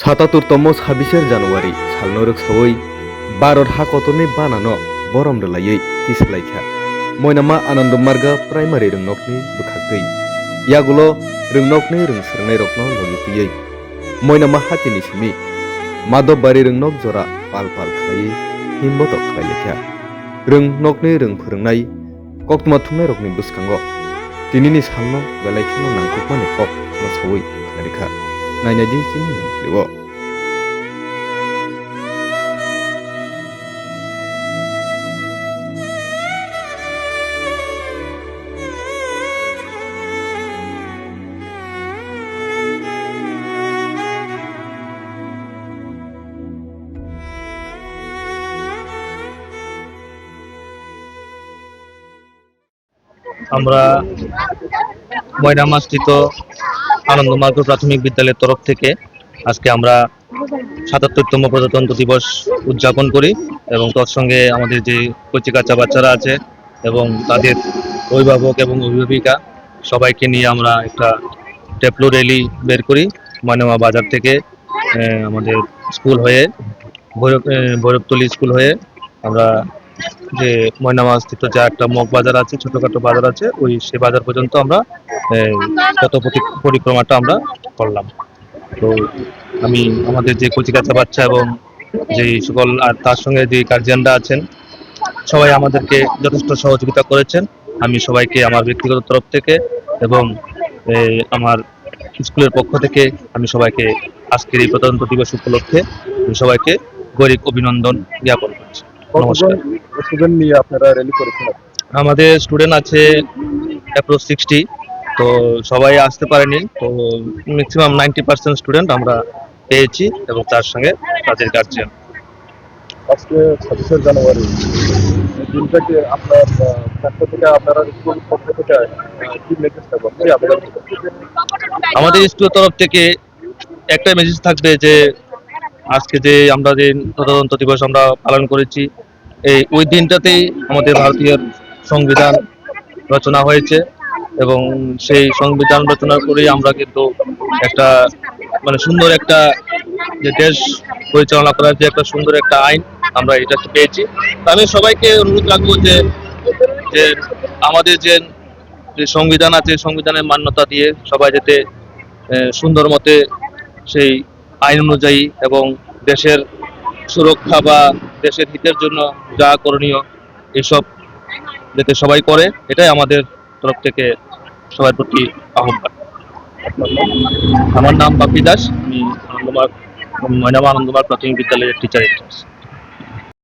৭৭তম ২৬ জানুয়ারি সালনরক সই भारत हाकतनि बानानो बरम रलायै तिसलायखा मयनामा आनंद मार्ग प्राइमारी रोंनकनि बुखाखै यागुलो रोंनकनि रोंसोरनाय रकनो लगितयै मयनामा हातिनि सिमी माधबबारि रोंनक जरा पाल पाल खालायै हिमबत खालायलेखा रोंनकनि रों फोरोंनाय कक्तमा थुंनाय रकनि बुसखांगो दिनैनि साननो बेलायखिनो नांगौमानि कक मोसावै खालायखा नायनायदि जिनि मोनफ्लेवो আমরা ময়নামাস্থিত আনন্দমার্গ প্রাথমিক বিদ্যালয়ের তরফ থেকে আজকে আমরা ৭৭তম প্রজাতন্ত্র দিবস উদযাপন করি এবং তৎসঙ্গে আমাদের যে কচি কাঁচা বাচ্চারা আছে এবং তাদের অভিভাবক এবং অভিভাবিকা সবাইকে নিয়ে আমরা একটা টেপলো র্যালি বের করি ময়নামা বাজার থেকে আমাদের স্কুল হয়ে ভৈরবতলী স্কুল হয়ে আমরা যে ময়নামাস্থিত যা একটা মগ বাজার আছে, ছোটখাটো বাজার আছে, ওই সে বাজার পর্যন্ত আমরা পথ পরিক্রমাটা আমরা করলাম। তো আমি আমাদের যে কচিকাঁচা বাচ্চা এবং যে সকল আর তার সঙ্গে যে গার্জিয়ানরা আছেন সবাই আমাদেরকে যথেষ্ট সহযোগিতা করেছেন। আমি সবাইকে আমার ব্যক্তিগত তরফ থেকে এবং আমার স্কুলের পক্ষ থেকে আমি সবাইকে আজকের এই প্রজাতন্ত্র দিবস উপলক্ষে আমি সবাইকে গরিব অভিনন্দন জ্ঞাপন করছি। নমস্কার। স্টুডেন্ট নিয়ে আপনারা র্যালি করেছেন? আমাদের স্টুডেন্ট আছে অ্যাপ্রক্স 60, তো সবাই আসতে পারেনি, তো ম্যাক্সিমাম 90% স্টুডেন্ট আমরা পেয়েছি এবং তার সঙ্গে তাদের গার্জিয়ান। আজকে ২৬শে জানুয়ারি দিনটাকে আপনার পক্ষ থেকে আপনারা স্কুল পক্ষ থেকে কি মেসেজ থাকবে আমাদের স্কুলের তরফ থেকে একটা মেসেজ থাকবে যে আজকে যে আমরা যে প্রজাতন্ত্র দিবস আমরা পালন করেছি ওই দিনটাতেই আমাদের ভারতীয় সংবিধান রচনা হয়েছে এবং সেই সংবিধান রচনা করেই আমরা কিন্তু একটা মানে সুন্দর একটা যে দেশ পরিচালনা করার যে একটা সুন্দর একটা আইন আমরা এটা পেয়েছি। আমি সবাইকে অনুরোধ রাখবো যে যে আমাদের যে সংবিধান আছে সংবিধানের মান্যতা দিয়ে সবাই যাতে সুন্দর মতে সেই আইন অনুযায়ী এবং দেশের সুরক্ষা বা দেশের হিতের জন্য যা করণীয় এসব যাতে সবাই করে, এটাই আমাদের তরফ থেকে সবার প্রতি আহ্বান। আমার নাম বাপি দাস, আমি ময়নামা আনন্দমার্গ প্রাথমিক বিদ্যালয়ের টিচার।